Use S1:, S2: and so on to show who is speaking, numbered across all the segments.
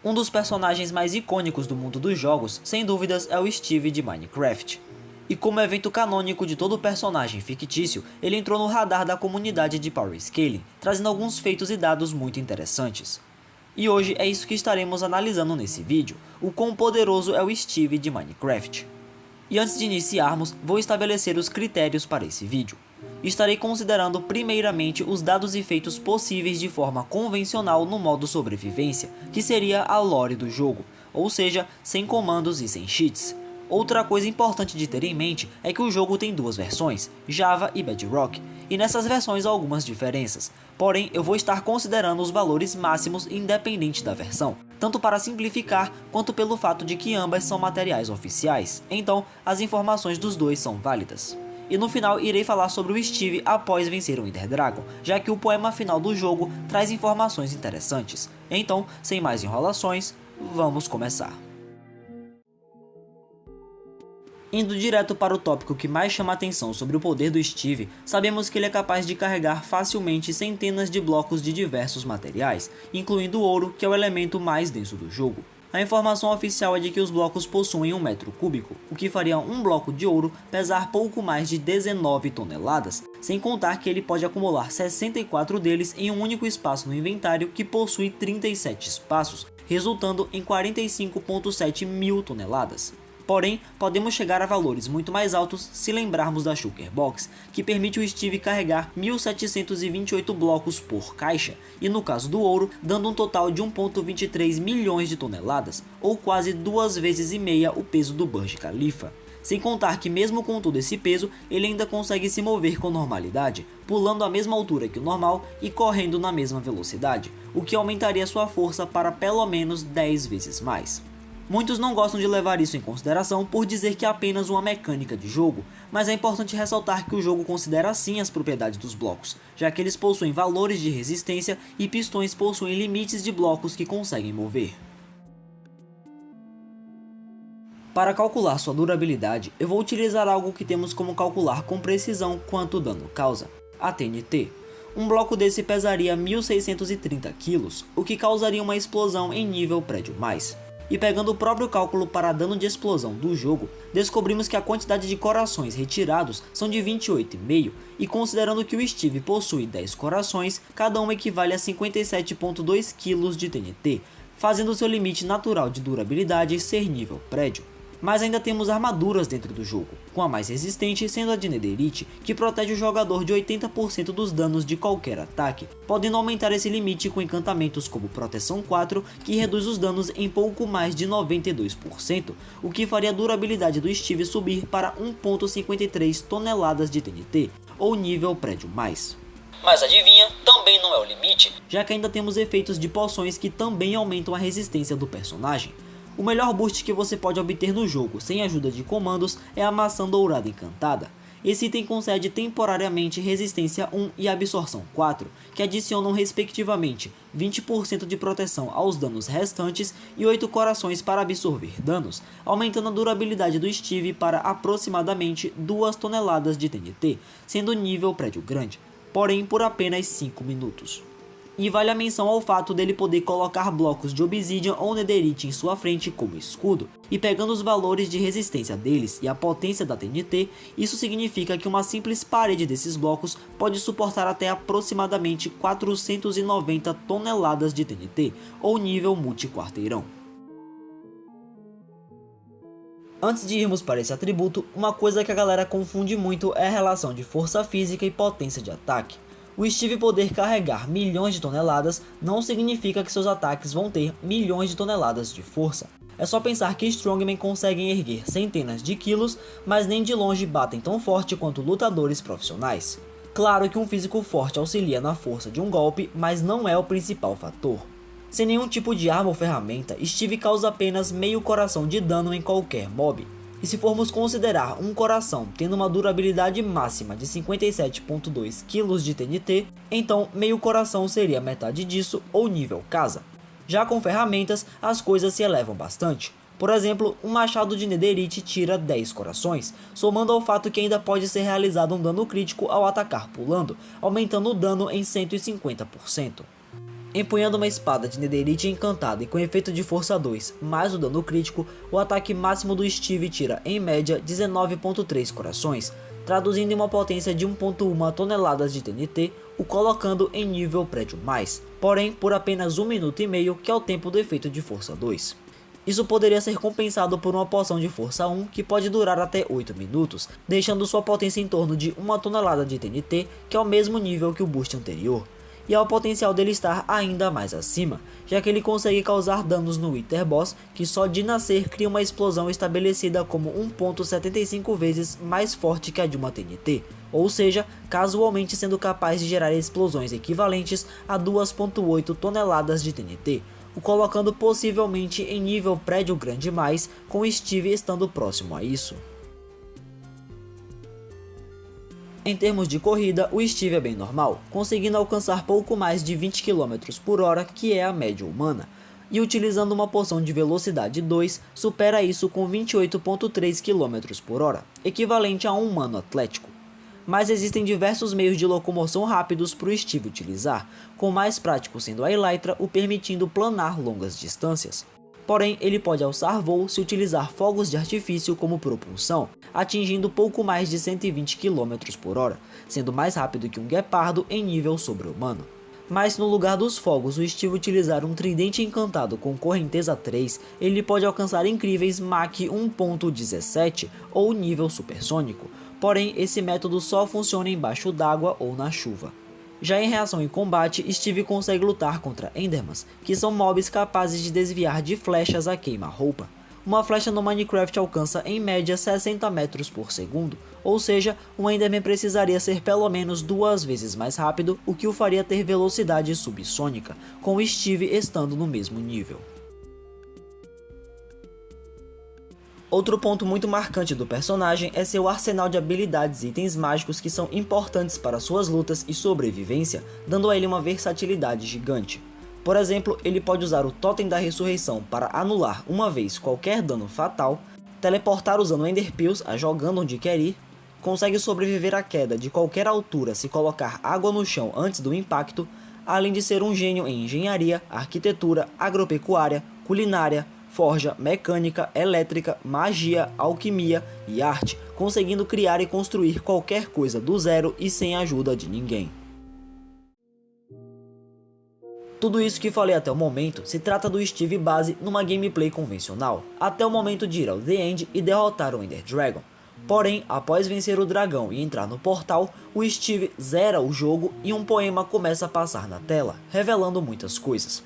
S1: Um dos personagens mais icônicos do mundo dos jogos, sem dúvidas, é o Steve de Minecraft. E como evento canônico de todo personagem fictício, ele entrou no radar da comunidade de Power Scaling, trazendo alguns feitos e dados muito interessantes. E hoje é isso que estaremos analisando nesse vídeo, o quão poderoso é o Steve de Minecraft. E antes de iniciarmos, vou estabelecer os critérios para esse vídeo. Estarei considerando primeiramente os dados e feitos possíveis de forma convencional no modo sobrevivência, que seria a lore do jogo, ou seja, sem comandos e sem cheats. Outra coisa importante de ter em mente é que o jogo tem duas versões, Java e Bedrock, e nessas versões há algumas diferenças, porém eu vou estar considerando os valores máximos independente da versão, tanto para simplificar quanto pelo fato de que ambas são materiais oficiais, então as informações dos dois são válidas. E no final irei falar sobre o Steve após vencer o Ender Dragon, já que o poema final do jogo traz informações interessantes. Então, sem mais enrolações, vamos começar. Indo direto para o tópico que mais chama a atenção sobre o poder do Steve, sabemos que ele é capaz de carregar facilmente centenas de blocos de diversos materiais, incluindo o ouro, que é o elemento mais denso do jogo. A informação oficial é de que os blocos possuem 1 metro cúbico, o que faria um bloco de ouro pesar pouco mais de 19 toneladas, sem contar que ele pode acumular 64 deles em um único espaço no inventário que possui 37 espaços, resultando em 45,7 mil toneladas. Porém, podemos chegar a valores muito mais altos se lembrarmos da Shulker Box, que permite o Steve carregar 1728 blocos por caixa, e no caso do ouro, dando um total de 1,23 milhões de toneladas, ou quase 2,5 vezes o peso do Burj Khalifa. Sem contar que mesmo com todo esse peso, ele ainda consegue se mover com normalidade, pulando a mesma altura que o normal e correndo na mesma velocidade, o que aumentaria sua força para pelo menos 10 vezes mais. Muitos não gostam de levar isso em consideração por dizer que é apenas uma mecânica de jogo, mas é importante ressaltar que o jogo considera sim as propriedades dos blocos, já que eles possuem valores de resistência e pistões possuem limites de blocos que conseguem mover. Para calcular sua durabilidade, eu vou utilizar algo que temos como calcular com precisão quanto dano causa, a TNT. Um bloco desse pesaria 1630 kg, o que causaria uma explosão em nível prédio mais. E pegando o próprio cálculo para dano de explosão do jogo, descobrimos que a quantidade de corações retirados são de 28,5 e considerando que o Steve possui 10 corações, cada um equivale a 57,2 kg de TNT, fazendo seu limite natural de durabilidade ser nível prédio. Mas ainda temos armaduras dentro do jogo, com a mais resistente sendo a de Netherite, que protege o jogador de 80% dos danos de qualquer ataque, podendo aumentar esse limite com encantamentos como Proteção 4, que reduz os danos em pouco mais de 92%, o que faria a durabilidade do Steve subir para 1,53 toneladas de TNT, ou nível prédio mais. Mas adivinha, também não é o limite, já que ainda temos efeitos de poções que também aumentam a resistência do personagem. O melhor boost que você pode obter no jogo sem ajuda de comandos é a maçã dourada encantada. Esse item concede temporariamente resistência 1 e absorção 4, que adicionam respectivamente 20% de proteção aos danos restantes e 8 corações para absorver danos, aumentando a durabilidade do Steve para aproximadamente 2 toneladas de TNT, sendo nível prédio grande, porém por apenas 5 minutos. E vale a menção ao fato dele poder colocar blocos de Obsidian ou Netherite em sua frente como escudo, e pegando os valores de resistência deles e a potência da TNT, isso significa que uma simples parede desses blocos pode suportar até aproximadamente 490 toneladas de TNT, ou nível multi-quarteirão. Antes de irmos para esse atributo, uma coisa que a galera confunde muito é a relação de força física e potência de ataque. O Steve poder carregar milhões de toneladas não significa que seus ataques vão ter milhões de toneladas de força. É só pensar que Strongmen conseguem erguer centenas de quilos, mas nem de longe batem tão forte quanto lutadores profissionais. Claro que um físico forte auxilia na força de um golpe, mas não é o principal fator. Sem nenhum tipo de arma ou ferramenta, Steve causa apenas meio coração de dano em qualquer mob. E se formos considerar um coração tendo uma durabilidade máxima de 57,2 kg de TNT, então meio coração seria metade disso ou nível casa. Já com ferramentas, as coisas se elevam bastante. Por exemplo, um machado de Netherite tira 10 corações, somando ao fato que ainda pode ser realizado um dano crítico ao atacar pulando, aumentando o dano em 150%. Empunhando uma espada de netherite encantada e com efeito de força 2 mais o dano crítico, o ataque máximo do Steve tira em média 19.3 corações, traduzindo em uma potência de 1.1 toneladas de TNT, o colocando em nível prédio mais, porém por apenas 1 minuto e meio, que é o tempo do efeito de força 2. Isso poderia ser compensado por uma poção de força 1 que pode durar até 8 minutos, deixando sua potência em torno de 1 tonelada de TNT, que é o mesmo nível que o boost anterior. E ao potencial dele estar ainda mais acima, já que ele consegue causar danos no Wither Boss, que só de nascer cria uma explosão estabelecida como 1.75 vezes mais forte que a de uma TNT, ou seja, casualmente sendo capaz de gerar explosões equivalentes a 2.8 toneladas de TNT, o colocando possivelmente em nível prédio grande mais, com Steve estando próximo a isso. Em termos de corrida, o Steve é bem normal, conseguindo alcançar pouco mais de 20 km por hora, que é a média humana, e utilizando uma poção de velocidade 2, supera isso com 28.3 km por hora, equivalente a um humano atlético. Mas existem diversos meios de locomoção rápidos para o Steve utilizar, com o mais prático sendo a Elytra, o permitindo planar longas distâncias. Porém, ele pode alçar voo se utilizar fogos de artifício como propulsão, atingindo pouco mais de 120 km por hora, sendo mais rápido que um guepardo em nível sobre-humano. Mas no lugar dos fogos, o Steve utilizar um tridente encantado com correnteza 3, ele pode alcançar incríveis Mach 1.17 ou nível supersônico, porém esse método só funciona embaixo d'água ou na chuva. Já em reação em combate, Steve consegue lutar contra Endermans, que são mobs capazes de desviar de flechas a queima-roupa. Uma flecha no Minecraft alcança em média 60 metros por segundo, ou seja, um Enderman precisaria ser pelo menos 2 vezes mais rápido, o que o faria ter velocidade subsônica, com Steve estando no mesmo nível. Outro ponto muito marcante do personagem é seu arsenal de habilidades e itens mágicos que são importantes para suas lutas e sobrevivência, dando a ele uma versatilidade gigante. Por exemplo, ele pode usar o Totem da Ressurreição para anular uma vez qualquer dano fatal, teleportar usando Ender Pills a jogando onde quer ir, consegue sobreviver à queda de qualquer altura se colocar água no chão antes do impacto, além de ser um gênio em engenharia, arquitetura, agropecuária, culinária, forja, mecânica, elétrica, magia, alquimia e arte, conseguindo criar e construir qualquer coisa do zero e sem a ajuda de ninguém. Tudo isso que falei até o momento se trata do Steve base numa gameplay convencional, até o momento de ir ao The End e derrotar o Ender Dragon. Porém, após vencer o dragão e entrar no portal, o Steve zera o jogo e um poema começa a passar na tela, revelando muitas coisas.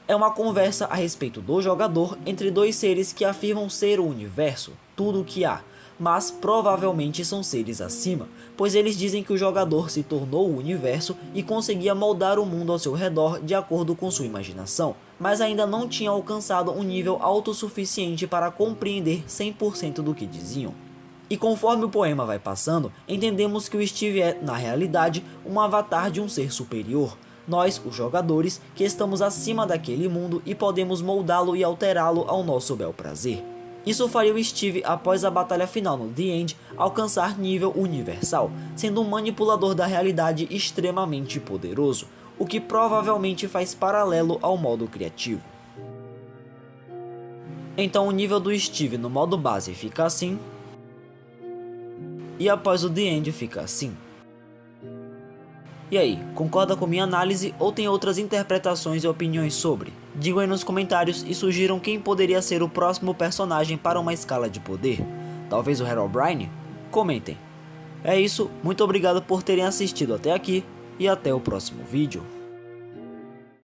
S1: É uma conversa a respeito do jogador entre dois seres que afirmam ser o universo, tudo o que há, mas provavelmente são seres acima, pois eles dizem que o jogador se tornou o universo e conseguia moldar o mundo ao seu redor de acordo com sua imaginação, mas ainda não tinha alcançado um nível autossuficiente para compreender 100% do que diziam. E conforme o poema vai passando, entendemos que o Steve é, na realidade, um avatar de um ser superior, nós, os jogadores, que estamos acima daquele mundo e podemos moldá-lo e alterá-lo ao nosso bel prazer. Isso faria o Steve, após a batalha final no The End, alcançar nível universal, sendo um manipulador da realidade extremamente poderoso, o que provavelmente faz paralelo ao modo criativo. Então o nível do Steve no modo base fica assim, e após o The End fica assim. E aí, concorda com minha análise ou tem outras interpretações e opiniões sobre? Digam aí nos comentários e sugiram quem poderia ser o próximo personagem para uma escala de poder. Talvez o Herobrine? Comentem. É isso, muito obrigado por terem assistido até aqui e até o próximo vídeo.